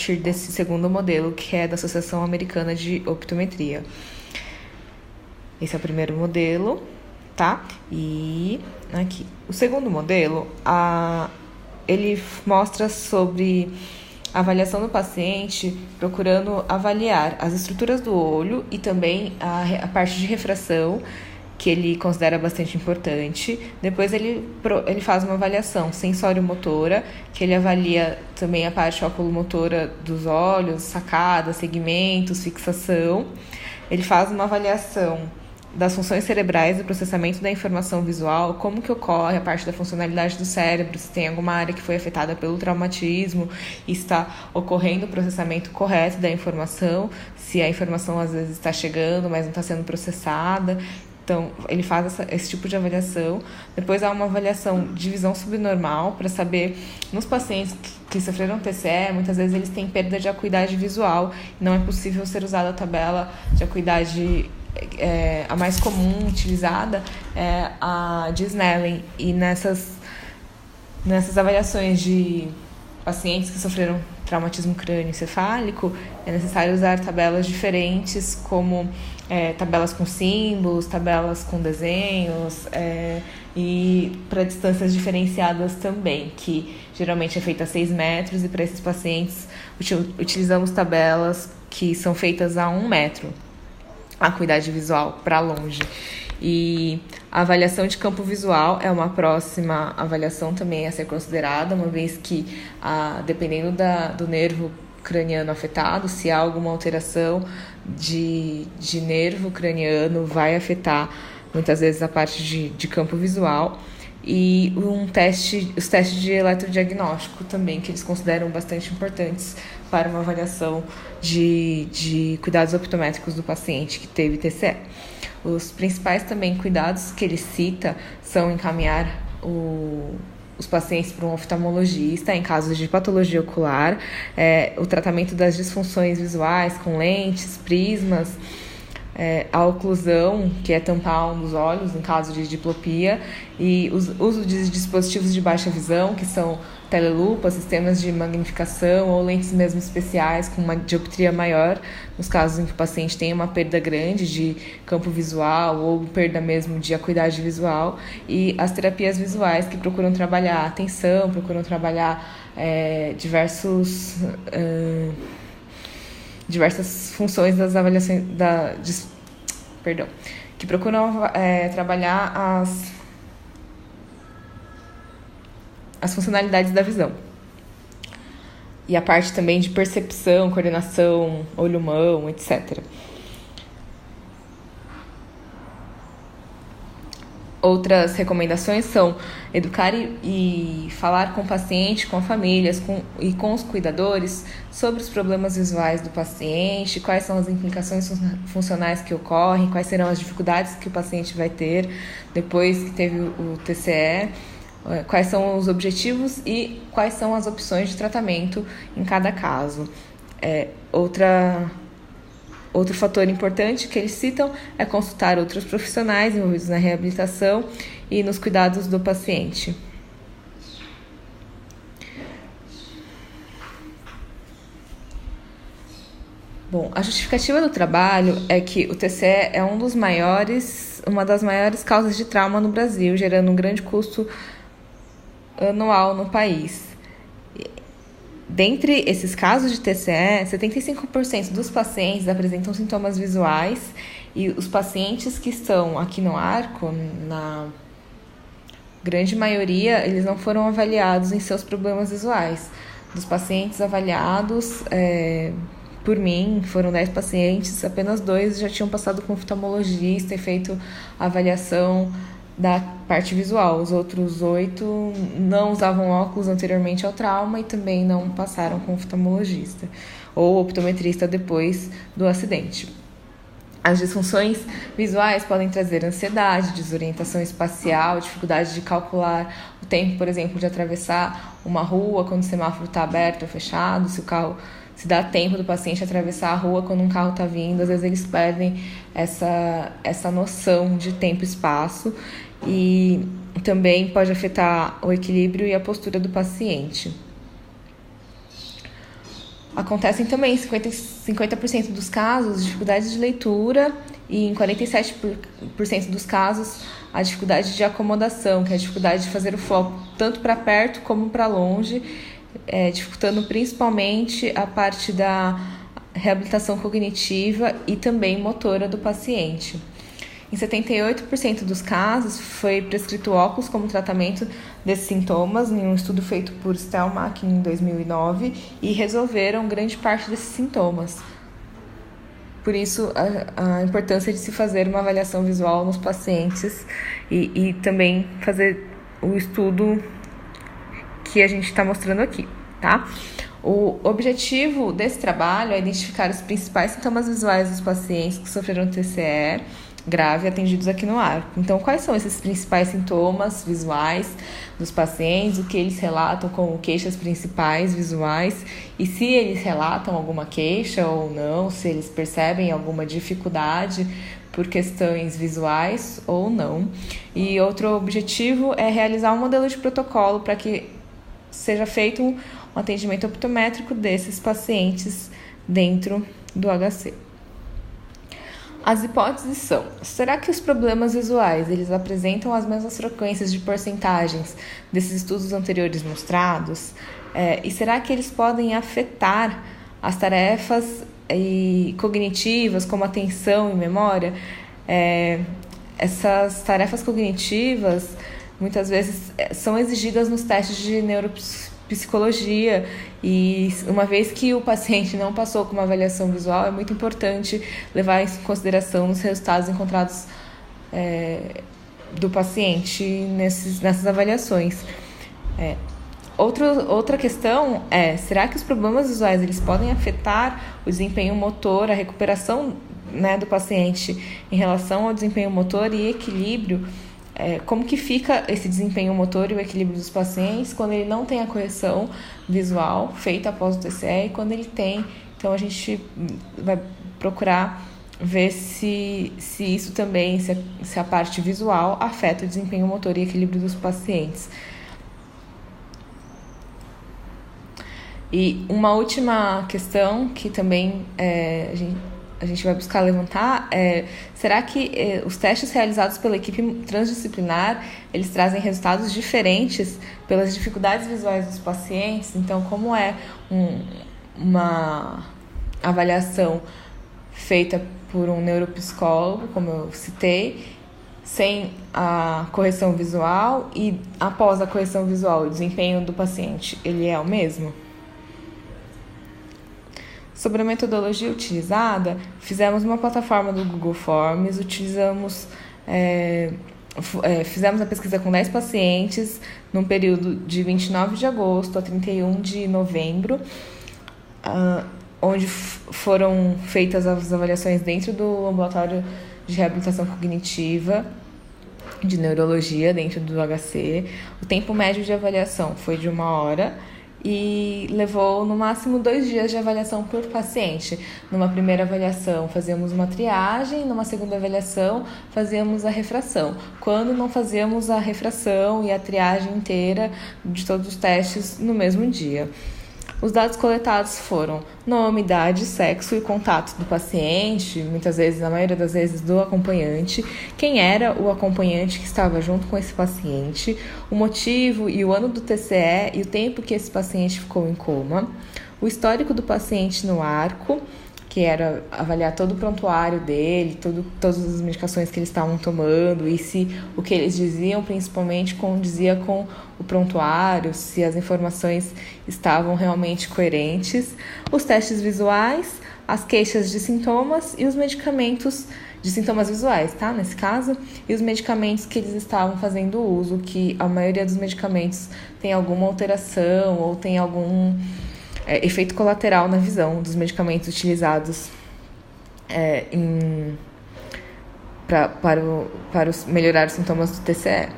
partir desse segundo modelo, que é da Associação Americana de Optometria. Esse é o primeiro modelo, tá? E aqui, o segundo modelo, ele mostra sobre a avaliação do paciente, procurando avaliar as estruturas do olho e também a parte de refração, que ele considera bastante importante. Depois ele faz uma avaliação sensório-motora, que ele avalia também a parte oculomotora dos olhos, sacada, segmentos, fixação. Ele faz uma avaliação das funções cerebrais e processamento da informação visual, como que ocorre a parte da funcionalidade do cérebro, se tem alguma área que foi afetada pelo traumatismo e está ocorrendo o processamento correto da informação, se a informação às vezes está chegando, mas não está sendo processada. Então, ele faz esse tipo de avaliação. Depois há uma avaliação de visão subnormal para saber, nos pacientes que sofreram TCE, muitas vezes eles têm perda de acuidade visual. Não é possível ser usada a tabela de acuidade. A mais comum utilizada é a de Snellen. E nessas avaliações de pacientes que sofreram traumatismo crânioencefálico, é necessário usar tabelas diferentes, como tabelas com símbolos, tabelas com desenhos, e para distâncias diferenciadas também, que geralmente é feita a 6 metros, e para esses pacientes utilizamos tabelas que são feitas a 1 metro, a acuidade visual para longe. E a avaliação de campo visual é uma próxima avaliação também a ser considerada, uma vez que, dependendo do nervo craniano afetado, se há alguma alteração de nervo craniano, vai afetar muitas vezes a parte de campo visual. E os testes de eletrodiagnóstico também, que eles consideram bastante importantes para uma avaliação de cuidados optométricos do paciente que teve TCE. Os principais também cuidados que ele cita são encaminhar os pacientes para um oftalmologista em casos de patologia ocular, o tratamento das disfunções visuais com lentes, prismas, a oclusão, que é tampar um dos olhos em caso de diplopia, e o uso de dispositivos de baixa visão, que são telelupas, sistemas de magnificação ou lentes mesmo especiais com uma dioptria maior, nos casos em que o paciente tem uma perda grande de campo visual ou perda mesmo de acuidade visual, e as terapias visuais, que procuram trabalhar a atenção, procuram trabalhar diversas funções das avaliações que procuram trabalhar as funcionalidades da visão. E a parte também de percepção, coordenação, olho-mão, etc. Outras recomendações são educar e falar com o paciente, com a família e com os cuidadores sobre os problemas visuais do paciente, quais são as implicações funcionais que ocorrem, quais serão as dificuldades que o paciente vai ter depois que teve o TCE, quais são os objetivos e quais são as opções de tratamento em cada caso. Outro fator importante que eles citam é consultar outros profissionais envolvidos na reabilitação e nos cuidados do paciente. Bom, a justificativa do trabalho é que o TCE é uma das maiores causas de trauma no Brasil, gerando um grande custo anual no país. Dentre esses casos de TCE, 75% dos pacientes apresentam sintomas visuais, e os pacientes que estão aqui no arco, na grande maioria, eles não foram avaliados em seus problemas visuais. Dos pacientes avaliados por mim, foram 10 pacientes, apenas 2 já tinham passado com oftalmologista e feito a avaliação da parte visual. Os outros 8 não usavam óculos anteriormente ao trauma e também não passaram com oftalmologista ou optometrista depois do acidente. As disfunções visuais podem trazer ansiedade, desorientação espacial, dificuldade de calcular o tempo, por exemplo, de atravessar uma rua quando o semáforo está aberto ou fechado, se dá tempo do paciente atravessar a rua quando um carro está vindo. Às vezes eles perdem essa noção de tempo e espaço, e também pode afetar o equilíbrio e a postura do paciente. Acontecem também em 50% dos casos dificuldades de leitura e em 47% dos casos a dificuldade de acomodação, que é a dificuldade de fazer o foco tanto para perto como para longe, dificultando principalmente a parte da reabilitação cognitiva e também motora do paciente. Em 78% dos casos, foi prescrito óculos como tratamento desses sintomas, em um estudo feito por Stelmach em 2009, e resolveram grande parte desses sintomas. Por isso, a importância de se fazer uma avaliação visual nos pacientes e também fazer o estudo que a gente está mostrando aqui, tá? O objetivo desse trabalho é identificar os principais sintomas visuais dos pacientes que sofreram TCE grave atendidos aqui no Arco. Então, quais são esses principais sintomas visuais dos pacientes, o que eles relatam como queixas principais visuais e se eles relatam alguma queixa ou não, se eles percebem alguma dificuldade por questões visuais ou não. E outro objetivo é realizar um modelo de protocolo para que seja feito um atendimento optométrico desses pacientes dentro do HC. As hipóteses são: será que os problemas visuais eles apresentam as mesmas frequências de porcentagens desses estudos anteriores mostrados? E será que eles podem afetar as tarefas cognitivas, como atenção e memória? Essas tarefas cognitivas muitas vezes são exigidas nos testes de neuropsicologia, e uma vez que o paciente não passou com uma avaliação visual, é muito importante levar isso em consideração nos resultados encontrados do paciente nessas avaliações. Outra questão é: será que os problemas visuais eles podem afetar o desempenho motor, a recuperação, do paciente em relação ao desempenho motor e equilíbrio? Como que fica esse desempenho motor e o equilíbrio dos pacientes quando ele não tem a correção visual feita após o TCE e quando ele tem? Então, a gente vai procurar ver se isso também, se a parte visual afeta o desempenho motor e equilíbrio dos pacientes. E uma última questão que também a gente vai buscar levantar será que os testes realizados pela equipe transdisciplinar, eles trazem resultados diferentes pelas dificuldades visuais dos pacientes? Então, como é uma avaliação feita por um neuropsicólogo, como eu citei, sem a correção visual, e após a correção visual, o desempenho do paciente, ele é o mesmo? Sobre a metodologia utilizada, fizemos uma plataforma do Google Forms, fizemos a pesquisa com 10 pacientes num período de 29 de agosto a 31 de novembro, onde foram feitas as avaliações dentro do ambulatório de reabilitação cognitiva de neurologia dentro do HC. O tempo médio de avaliação foi de 1 hora e levou no máximo 2 dias de avaliação por paciente. Numa primeira avaliação fazíamos uma triagem, numa segunda avaliação fazíamos a refração. Quando não fazíamos a refração e a triagem inteira de todos os testes no mesmo dia. Os dados coletados foram nome, idade, sexo e contato do paciente, muitas vezes, na maioria das vezes, do acompanhante, quem era o acompanhante que estava junto com esse paciente, o motivo e o ano do TCE e o tempo que esse paciente ficou em coma, o histórico do paciente no arco, que era avaliar todo o prontuário dele, todas as medicações que eles estavam tomando e se o que eles diziam principalmente condizia com o prontuário, se as informações estavam realmente coerentes, os testes visuais, as queixas de sintomas e os medicamentos de sintomas visuais, tá? Nesse caso, e os medicamentos que eles estavam fazendo uso, que a maioria dos medicamentos tem alguma alteração ou tem algum efeito colateral na visão dos medicamentos utilizados para melhorar os sintomas do TCE.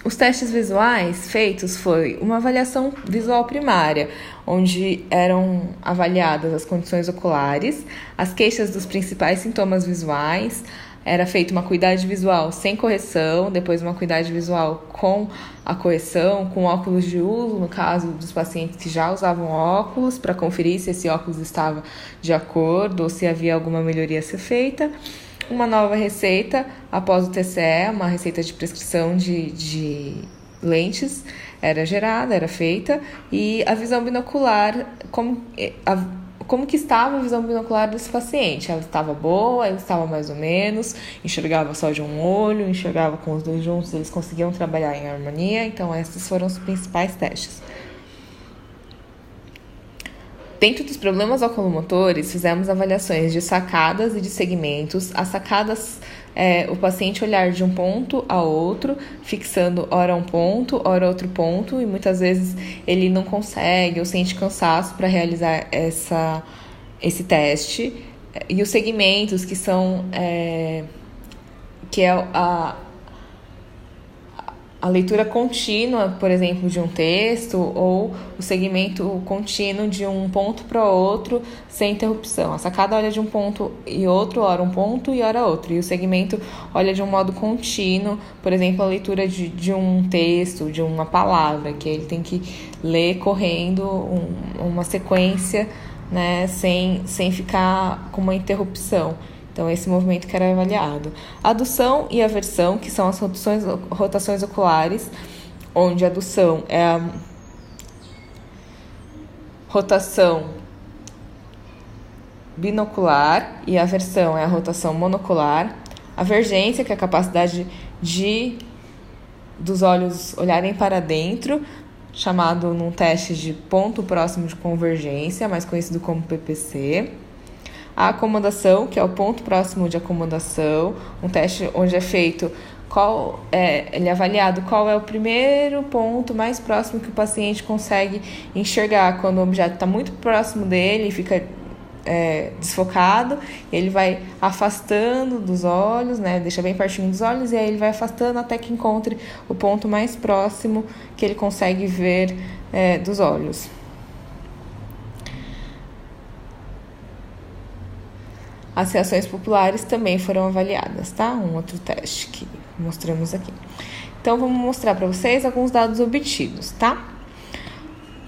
Os testes visuais feitos foi uma avaliação visual primária, onde eram avaliadas as condições oculares, as queixas dos principais sintomas visuais, era feita uma acuidade visual sem correção, depois uma acuidade visual com a correção, com óculos de uso, no caso dos pacientes que já usavam óculos, para conferir se esse óculos estava de acordo ou se havia alguma melhoria a ser feita. Uma nova receita após o TCE, uma receita de prescrição de lentes, era gerada, era feita, e a visão binocular, como que estava a visão binocular desse paciente? Ela estava boa, ela estava mais ou menos, enxergava só de um olho, enxergava com os dois juntos, eles conseguiam trabalhar em harmonia. Então esses foram os principais testes. Dentro dos problemas oculomotores, fizemos avaliações de sacadas e de segmentos. As sacadas o paciente olhar de um ponto a outro, fixando ora um ponto, ora outro ponto, e muitas vezes ele não consegue ou sente cansaço para realizar esse teste. E os segmentos, que são a leitura contínua, por exemplo, de um texto, ou o segmento contínuo de um ponto para outro sem interrupção. A sacada olha de um ponto e outro, ora um ponto e ora outro. E o segmento olha de um modo contínuo, por exemplo, a leitura de um texto, de uma palavra, que ele tem que ler correndo uma sequência, né, sem ficar com uma interrupção. Então, esse movimento que era avaliado. A adução e aversão, que são as rotações oculares, onde a adução é a rotação binocular e a aversão é a rotação monocular. A vergência, que é a capacidade dos olhos olharem para dentro, chamado num teste de ponto próximo de convergência, mais conhecido como PPC. A acomodação, que é o ponto próximo de acomodação, um teste onde é feito ele é avaliado qual é o primeiro ponto mais próximo que o paciente consegue enxergar. Quando o objeto está muito próximo dele, fica desfocado, ele vai afastando dos olhos, né, deixa bem pertinho dos olhos, e aí ele vai afastando até que encontre o ponto mais próximo que ele consegue ver dos olhos. As reações pupulares também foram avaliadas, tá? Um outro teste que mostramos aqui. Então, vamos mostrar para vocês alguns dados obtidos, tá?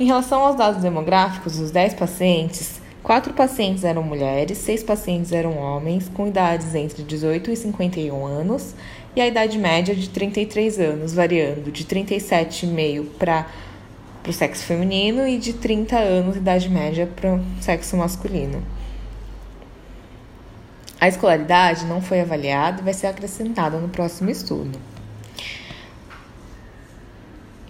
Em relação aos dados demográficos, os 10 pacientes, 4 pacientes eram mulheres, 6 pacientes eram homens, com idades entre 18 e 51 anos, e a idade média de 33 anos, variando de 37,5 para o sexo feminino e de 30 anos, idade média, para o sexo masculino. A escolaridade não foi avaliada e vai ser acrescentada no próximo estudo.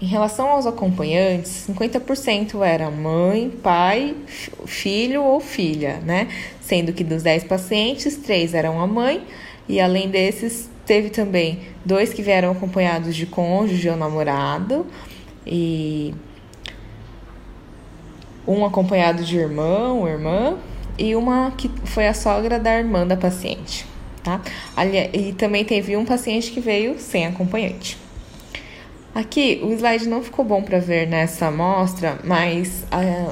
Em relação aos acompanhantes, 50% era mãe, pai, filho ou filha, né? Sendo que dos 10 pacientes, 3 eram a mãe, e além desses, teve também 2 que vieram acompanhados de cônjuge ou namorado, e um acompanhado de irmão ou irmã, e uma que foi a sogra da irmã da paciente, tá? E também teve um paciente que veio sem acompanhante. Aqui, o slide não ficou bom para ver nessa amostra, mas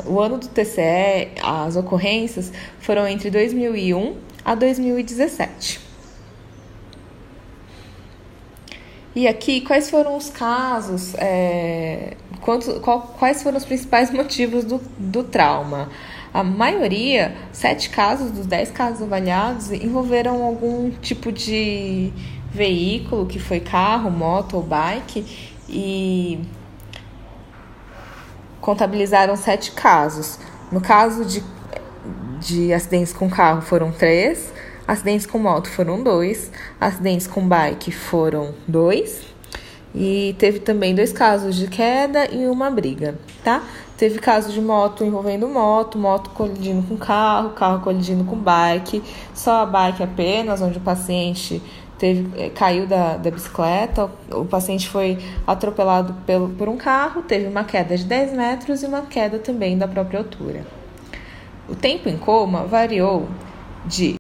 o ano do TCE, as ocorrências foram entre 2001 a 2017. E aqui, quais foram os casos, quais foram os principais motivos do trauma? A maioria, 7 casos dos 10 casos avaliados, envolveram algum tipo de veículo, que foi carro, moto ou bike, e contabilizaram 7 casos. No caso de acidentes com carro foram 3, acidentes com moto foram 2, acidentes com bike foram 2, e teve também 2 casos de queda e uma briga, tá? Teve caso de moto envolvendo moto colidindo com carro colidindo com bike, só a bike apenas, onde o paciente caiu da bicicleta, o paciente foi atropelado por um carro, teve uma queda de 10 metros e uma queda também da própria altura. O tempo em coma variou de